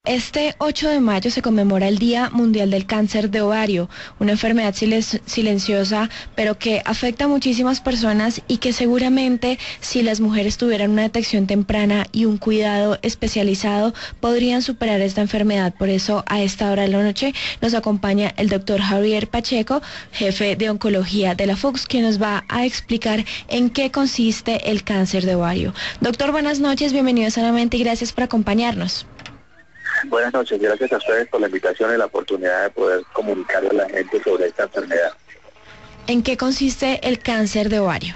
Este 8 de mayo se conmemora el Día Mundial del Cáncer de Ovario, una enfermedad silenciosa, pero que afecta a muchísimas personas y que seguramente si las mujeres tuvieran una detección temprana y un cuidado especializado, podrían superar esta enfermedad. Por eso, a esta hora de la noche nos acompaña el doctor Javier Pacheco, jefe de oncología de la FUCS, quien nos va a explicar en qué consiste el cáncer de ovario. Doctor, buenas noches, bienvenido a Sanamente y gracias por acompañarnos. Buenas noches, gracias a ustedes por la invitación y la oportunidad de poder comunicarle a la gente sobre esta enfermedad. ¿En qué consiste el cáncer de ovario?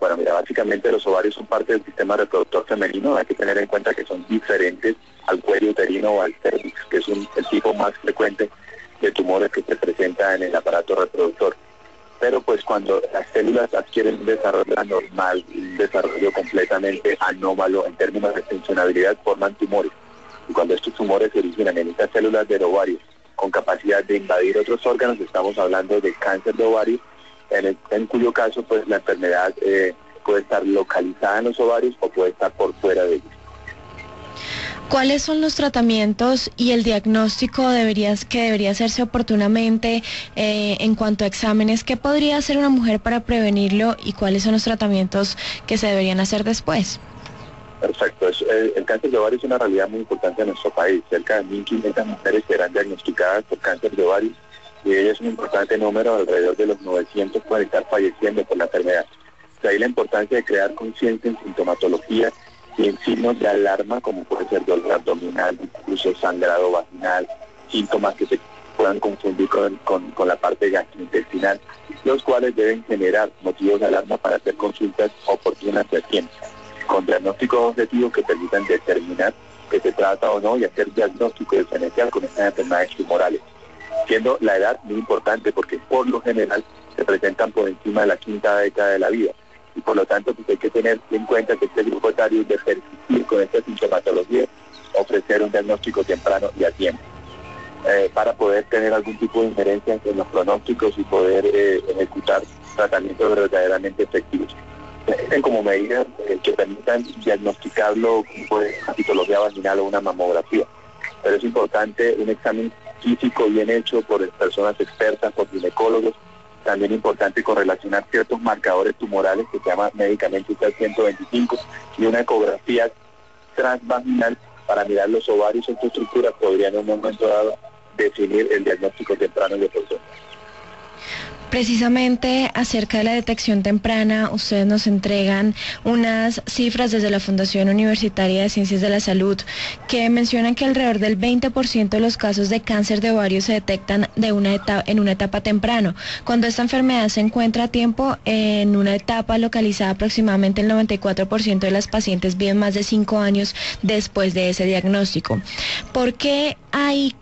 Bueno, mira, básicamente los ovarios son parte del sistema reproductor femenino. Hay que tener en cuenta que son diferentes al cuello uterino o al cervix, que es el tipo más frecuente de tumores que se presentan en el aparato reproductor. Pero pues cuando las células adquieren un desarrollo anormal, un desarrollo completamente anómalo en términos de funcionalidad, forman tumores. Y cuando estos tumores se originan en estas células del ovario con capacidad de invadir otros órganos, estamos hablando de cáncer de ovario, en cuyo caso pues la enfermedad puede estar localizada en los ovarios o puede estar por fuera de ellos. ¿Cuáles son los tratamientos y el diagnóstico que debería hacerse oportunamente en cuanto a exámenes? ¿Qué podría hacer una mujer para prevenirlo y cuáles son los tratamientos que se deberían hacer después? Perfecto. El cáncer de ovario es una realidad muy importante en nuestro país. Cerca de 1.500 mujeres serán diagnosticadas por cáncer de ovario y de ellas un importante número, alrededor de los 900, pueden estar falleciendo por la enfermedad. De ahí la importancia de crear conciencia en sintomatología y en signos de alarma, como puede ser dolor abdominal, incluso sangrado vaginal, síntomas que se puedan confundir con la parte gastrointestinal, los cuales deben generar motivos de alarma para hacer consultas oportunas y a tiempo, con diagnósticos objetivos que permitan determinar que se trata o no y hacer diagnóstico diferencial con estas enfermedades tumorales. Siendo la edad muy importante porque por lo general se presentan por encima de la quinta década de la vida y por lo tanto pues hay que tener en cuenta que este grupo etario de persistir con esta sintomatología, ofrecer un diagnóstico temprano y a tiempo para poder tener algún tipo de injerencia en los pronósticos y poder ejecutar tratamientos verdaderamente efectivos. Como medidas que permitan diagnosticarlo como una citología vaginal o una mamografía. Pero es importante un examen físico bien hecho por personas expertas, por ginecólogos. También importante correlacionar ciertos marcadores tumorales que se llama médicamente UCA-125 y una ecografía transvaginal para mirar los ovarios o sus estructuras podrían en un momento dado definir el diagnóstico temprano de personas. Precisamente acerca de la detección temprana, ustedes nos entregan unas cifras desde la Fundación Universitaria de Ciencias de la Salud que mencionan que alrededor del 20% de los casos de cáncer de ovario se detectan en una etapa temprano. Cuando esta enfermedad se encuentra a tiempo, en una etapa localizada, aproximadamente el 94% de las pacientes viven más de 5 años después de ese diagnóstico. ¿Por qué hay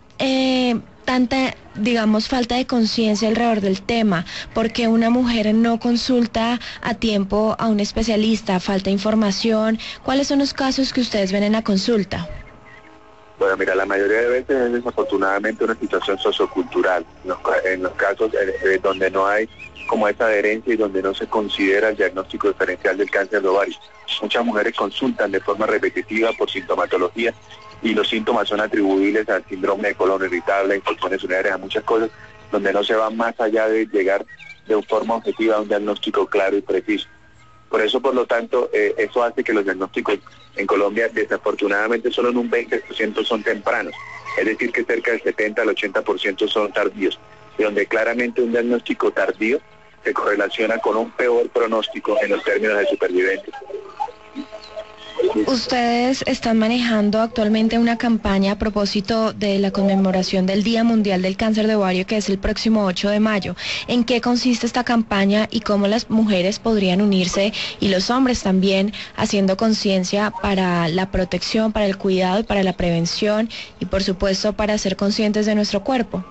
tanta, digamos, falta de conciencia alrededor del tema? Porque una mujer no consulta a tiempo a un especialista, falta información. ¿Cuáles son los casos que ustedes ven en la consulta? Bueno, mira, la mayoría de veces es desafortunadamente una situación sociocultural. En los casos donde no hay como esa adherencia y donde no se considera el diagnóstico diferencial del cáncer de ovario. Muchas mujeres consultan de forma repetitiva por sintomatología y los síntomas son atribuibles al síndrome de colon irritable, infecciones urinarias, a muchas cosas, donde no se va más allá de llegar de forma objetiva a un diagnóstico claro y preciso. Por eso, por lo tanto, eso hace que los diagnósticos en Colombia, desafortunadamente, solo en un 20% son tempranos. Es decir, que cerca del 70 al 80% son tardíos, y donde claramente un diagnóstico tardío se correlaciona con un peor pronóstico en los términos de supervivencia. Ustedes están manejando actualmente una campaña a propósito de la conmemoración del Día Mundial del Cáncer de Ovario, que es el próximo 8 de mayo. ¿En qué consiste esta campaña y cómo las mujeres podrían unirse y los hombres también haciendo conciencia para la protección, para el cuidado y para la prevención y por supuesto para ser conscientes de nuestro cuerpo?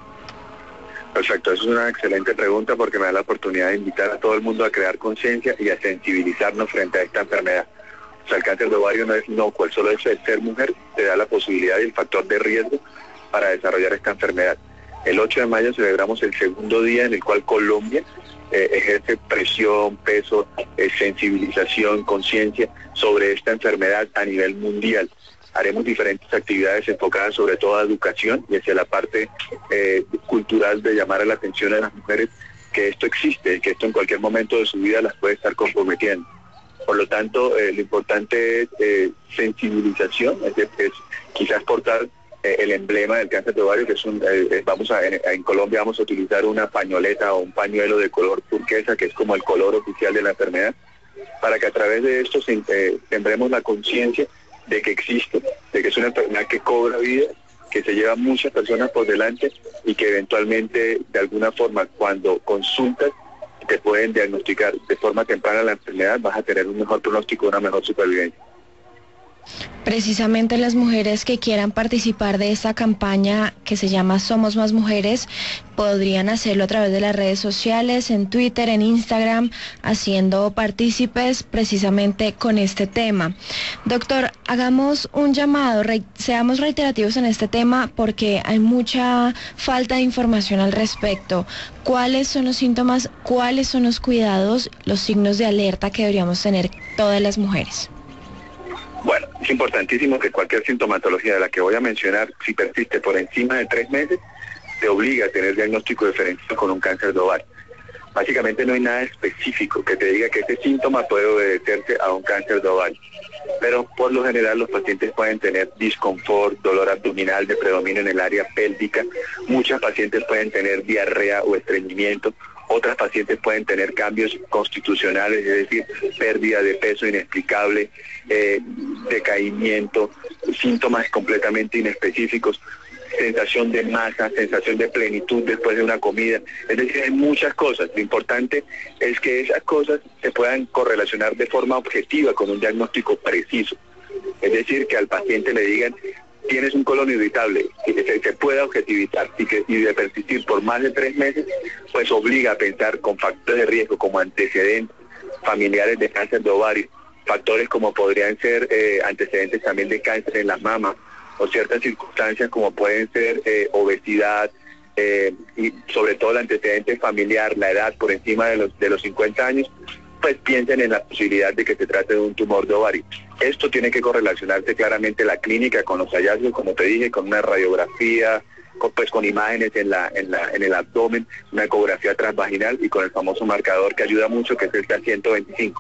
Perfecto, eso es una excelente pregunta porque me da la oportunidad de invitar a todo el mundo a crear conciencia y a sensibilizarnos frente a esta enfermedad. O sea, el cáncer de ovario no es inocuo, el solo hecho de ser mujer te da la posibilidad y el factor de riesgo para desarrollar esta enfermedad. El 8 de mayo celebramos el segundo día en el cual Colombia ejerce presión, peso, sensibilización, conciencia sobre esta enfermedad a nivel mundial. Haremos diferentes actividades enfocadas sobre todo a educación y hacia la parte cultural de llamar la atención a las mujeres que esto existe, que esto en cualquier momento de su vida las puede estar comprometiendo. Por lo tanto, lo importante es sensibilización, es quizás portar el emblema del cáncer de ovario, que es en Colombia vamos a utilizar una pañoleta o un pañuelo de color turquesa, que es como el color oficial de la enfermedad, para que a través de esto sembremos la conciencia de que existe, de que es una enfermedad que cobra vida, que se lleva muchas personas por delante y que eventualmente, de alguna forma, cuando consultas, te pueden diagnosticar de forma temprana la enfermedad, vas a tener un mejor pronóstico, una mejor supervivencia. Precisamente las mujeres que quieran participar de esta campaña que se llama Somos Más Mujeres podrían hacerlo a través de las redes sociales, en Twitter, en Instagram, haciendo partícipes precisamente con este tema. Doctor, hagamos un llamado, seamos reiterativos en este tema porque hay mucha falta de información al respecto. ¿Cuáles son los síntomas, cuáles son los cuidados, los signos de alerta que deberíamos tener todas las mujeres? Bueno, es importantísimo que cualquier sintomatología de la que voy a mencionar, si persiste por encima de 3 meses, te obliga a tener diagnóstico diferencial con un cáncer de ovario. Básicamente no hay nada específico que te diga que ese síntoma puede obedecerse a un cáncer de ovario. Pero por lo general los pacientes pueden tener disconfort, dolor abdominal de predominio en el área pélvica. Muchas pacientes pueden tener diarrea o estreñimiento. Otras pacientes pueden tener cambios constitucionales, es decir, pérdida de peso inexplicable, decaimiento, síntomas completamente inespecíficos, sensación de masa, sensación de plenitud después de una comida. Es decir, hay muchas cosas. Lo importante es que esas cosas se puedan correlacionar de forma objetiva con un diagnóstico preciso. Es decir, que al paciente le digan, tienes un colon irritable, y que se pueda objetivizar y de persistir por más de 3 meses, pues obliga a pensar con factores de riesgo como antecedentes familiares de cáncer de ovario, factores como podrían ser antecedentes también de cáncer en las mamas, o ciertas circunstancias como pueden ser obesidad, y sobre todo el antecedente familiar, la edad por encima de los 50 años, pues piensen en la posibilidad de que se trate de un tumor de ovario. Esto tiene que correlacionarse claramente la clínica con los hallazgos, como te dije, con una radiografía, con imágenes en el abdomen, una ecografía transvaginal y con el famoso marcador que ayuda mucho, que es el K125.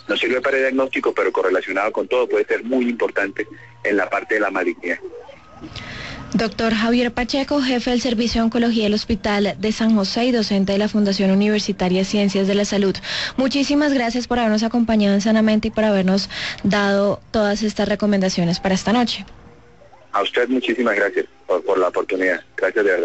No sirve para el diagnóstico, pero correlacionado con todo puede ser muy importante en la parte de la malignidad. Doctor Javier Pacheco, jefe del Servicio de Oncología del Hospital de San José y docente de la Fundación Universitaria de Ciencias de la Salud. Muchísimas gracias por habernos acompañado en Sanamente y por habernos dado todas estas recomendaciones para esta noche. A usted muchísimas gracias por la oportunidad. Gracias de verdad.